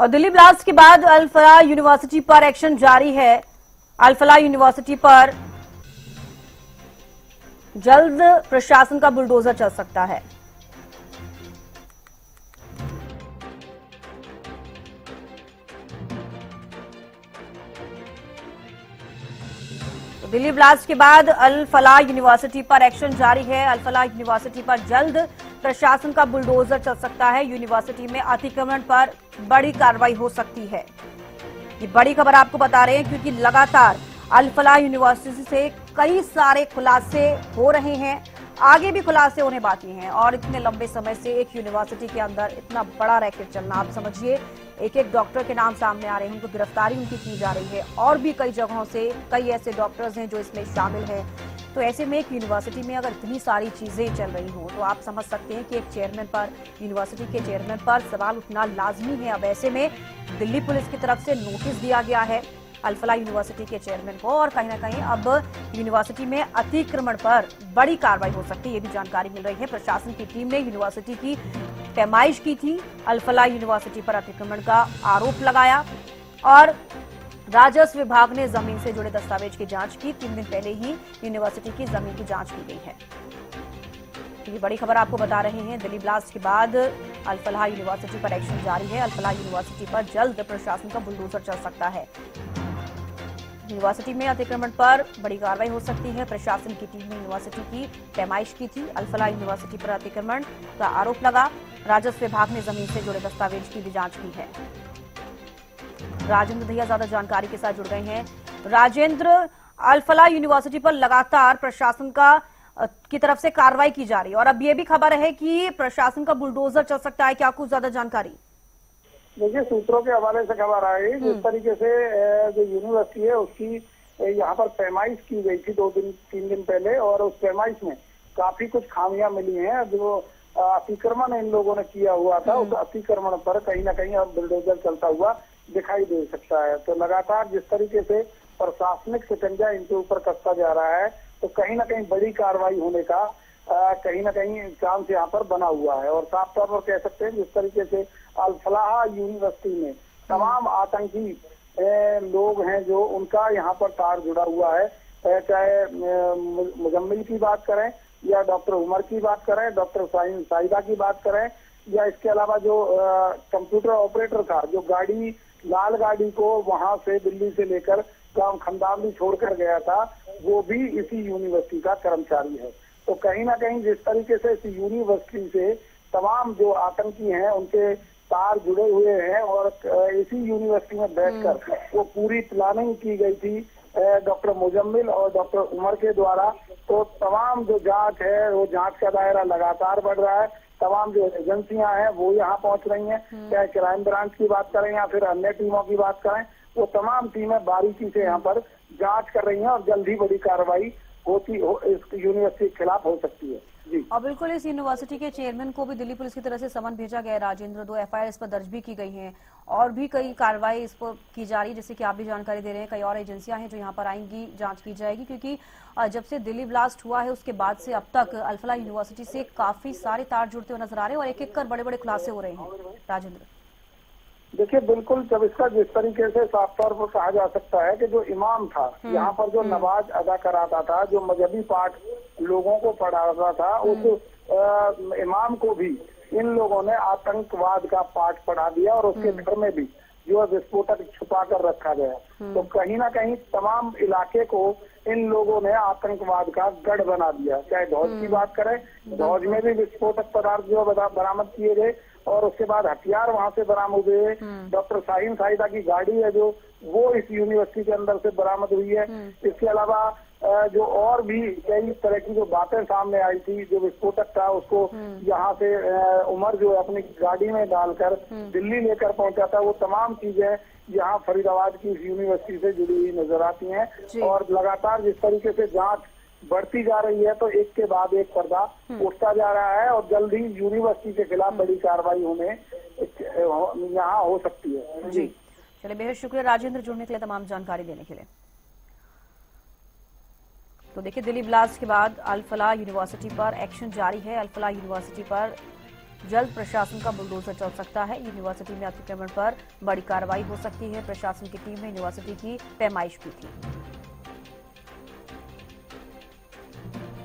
और दिल्ली ब्लास्ट के बाद अल फलाह यूनिवर्सिटी पर एक्शन जारी है। अल फलाह यूनिवर्सिटी पर जल्द प्रशासन का बुलडोजर चल सकता है। दिल्ली ब्लास्ट के बाद अल फलाह यूनिवर्सिटी पर एक्शन जारी है। अल फलाह यूनिवर्सिटी पर जल्द प्रशासन का बुलडोजर चल सकता है। यूनिवर्सिटी में अतिक्रमण पर बड़ी कार्रवाई हो सकती है। ये बड़ी खबर आपको बता रहे हैं क्योंकि लगातार अल फलाह यूनिवर्सिटी से कई सारे खुलासे हो रहे हैं, आगे भी खुलासे होने बाकी हैं। और इतने लंबे समय से एक यूनिवर्सिटी के अंदर इतना बड़ा रैकेट चलना, आप समझिए एक एक डॉक्टर के नाम सामने आ रहे हैं, उनको गिरफ्तारी उनकी की जा रही है। और भी कई जगहों से कई ऐसे डॉक्टर्स हैं जो इसमें शामिल हैं। तो ऐसे में एक यूनिवर्सिटी में अगर इतनी सारी चीजें चल रही हों तो आप समझ सकते हैं कि एक चेयरमैन पर, यूनिवर्सिटी के चेयरमैन पर सवाल उठना लाजमी है। अब ऐसे में दिल्ली पुलिस की तरफ से नोटिस दिया गया है अल फलाह यूनिवर्सिटी के चेयरमैन को, और कहीं ना कहीं अब यूनिवर्सिटी में अतिक्रमण पर बड़ी कार्रवाई हो सकती है, ये भी जानकारी मिल रही है। प्रशासन की टीम ने यूनिवर्सिटी की पैमाइश की थी, अल फलाह यूनिवर्सिटी पर अतिक्रमण का आरोप लगाया और राजस्व विभाग ने जमीन से जुड़े दस्तावेज की जांच की। 3 दिन पहले ही यूनिवर्सिटी की जमीन की जांच की गई है। ये बड़ी खबर आपको बता रहे हैं। दिल्ली ब्लास्ट के बाद अल फलाह यूनिवर्सिटी पर एक्शन जारी है। अल फलाह यूनिवर्सिटी पर जल्द प्रशासन का बुलडोजर चल सकता है। यूनिवर्सिटी में अतिक्रमण पर बड़ी कार्रवाई हो सकती है। प्रशासन की टीम ने यूनिवर्सिटी की पैमाइश की थी। अल फलाह यूनिवर्सिटी पर अतिक्रमण का आरोप लगा। राजस्व विभाग ने जमीन से जुड़े दस्तावेज की भी जांच की है। राजेंद्र दहिया ज्यादा जानकारी के साथ जुड़ गए हैं। राजेंद्र, अल फलाह यूनिवर्सिटी पर लगातार प्रशासन की तरफ से कार्रवाई की जा रही है और अब ये भी खबर है कि प्रशासन का बुलडोजर चल सकता है, क्या कुछ ज्यादा जानकारी? देखिए, सूत्रों के हवाले से खबर आई जिस तरीके से जो यूनिवर्सिटी है उसकी यहाँ पर पैमाइश की गई थी 2-3 दिन पहले, और उस पैमाइश में काफी कुछ खामियां मिली हैं। जो अतिक्रमण इन लोगों ने किया हुआ था, उस अतिक्रमण पर कहीं ना कहीं अब बुलडोजर चलता हुआ दिखाई दे सकता है। तो लगातार जिस तरीके से प्रशासनिक शिकंजा इनके ऊपर कसता जा रहा है, तो कहीं ना कहीं बड़ी कार्रवाई होने का कहीं ना कहीं चांस यहाँ पर बना हुआ है। और साफ तौर पर कह सकते हैं जिस तरीके से अल फलाह यूनिवर्सिटी में तमाम आतंकी लोग हैं जो उनका यहाँ पर तार जुड़ा हुआ है, चाहे मुजम्मिल की बात करें या डॉक्टर उमर की बात करें, डॉक्टर साहिदा की बात करें, या इसके अलावा जो कंप्यूटर ऑपरेटर था जो लाल गाड़ी को वहां से दिल्ली से लेकर गांव खंदावली छोड़कर गया था, वो भी इसी यूनिवर्सिटी का कर्मचारी है। तो कहीं ना कहीं जिस तरीके से इस यूनिवर्सिटी से तमाम जो आतंकी हैं उनके तार जुड़े हुए हैं, और इसी यूनिवर्सिटी में बैठकर वो पूरी प्लानिंग की गई थी डॉक्टर मुजम्मिल और डॉक्टर उमर के द्वारा। तो तमाम जो जांच है वो जांच का दायरा लगातार बढ़ रहा है। तमाम जो एजेंसियां हैं वो यहाँ पहुंच रही हैं, चाहे क्राइम ब्रांच की बात करें या फिर अन्य टीमों की बात करें, वो तमाम टीमें बारीकी से यहाँ पर जांच कर रही हैं और जल्द ही बड़ी कार्रवाई इस यूनिवर्सिटी के खिलाफ हो सकती है। जी, और बिल्कुल इस यूनिवर्सिटी के चेयरमैन को भी दिल्ली पुलिस की तरफ से समन भेजा गया है। राजेंद्र, 2 एफआईआर इस पर दर्ज भी की गई हैं और भी कई कार्रवाई इस पर की जा रही है, जैसे कि आप भी जानकारी दे रहे हैं। कई और एजेंसियां हैं जो यहाँ पर आएंगी, जांच की जाएगी, क्योंकि जब से दिल्ली ब्लास्ट हुआ है उसके बाद से अब तक अल फलाह यूनिवर्सिटी से काफी सारे तार जुड़ते हुए नजर आ रहे हैं और एक एक कर बड़े बड़े खुलासे हो रहे हैं। राजेंद्र, देखिए, बिल्कुल जब इसका जिस तरीके से साफ तौर पर कहा जा सकता है कि जो इमाम था यहाँ पर जो नमाज अदा कराता था, जो मजहबी पाठ लोगों को पढ़ाता था, उस इमाम को भी इन लोगों ने आतंकवाद का पाठ पढ़ा दिया और उसके घर में भी जो विस्फोटक छुपा कर रखा गया। तो कहीं ना कहीं तमाम इलाके को इन लोगों ने आतंकवाद का गढ़ बना दिया। चाहे धौज की बात करें, धौज में भी विस्फोटक पदार्थ जो बरामद किए गए और उसके बाद हथियार वहां से बरामद हुए। डॉक्टर साहिदा की गाड़ी है जो वो इस यूनिवर्सिटी के अंदर से बरामद हुई है। इसके अलावा जो और भी कई तरह की जो बातें सामने आई थी, जो विस्फोटक था उसको यहाँ से उमर जो अपनी गाड़ी में डालकर दिल्ली लेकर पहुंचा था, वो तमाम चीजें यहाँ फरीदाबाद की यूनिवर्सिटी से जुड़ी हुई नजर आती हैं। और लगातार जिस तरीके से जांच बढ़ती जा रही है, तो एक के बाद एक पर्दा उठता जा रहा है और जल्द ही यूनिवर्सिटी के खिलाफ बड़ी कार्रवाई होने यहाँ हो सकती है। जी, चलिए, बेहद शुक्रिया राजेंद्र जुड़ने के लिए, तमाम जानकारी देने के लिए। तो देखिए, दिल्ली ब्लास्ट के बाद अल फलाह यूनिवर्सिटी पर एक्शन जारी है। अल फलाह यूनिवर्सिटी पर जल्द प्रशासन का बुलडोजर चल सकता है। यूनिवर्सिटी में अतिक्रमण पर बड़ी कार्रवाई हो सकती है। प्रशासन की टीम ने यूनिवर्सिटी की पैमाइश की थी।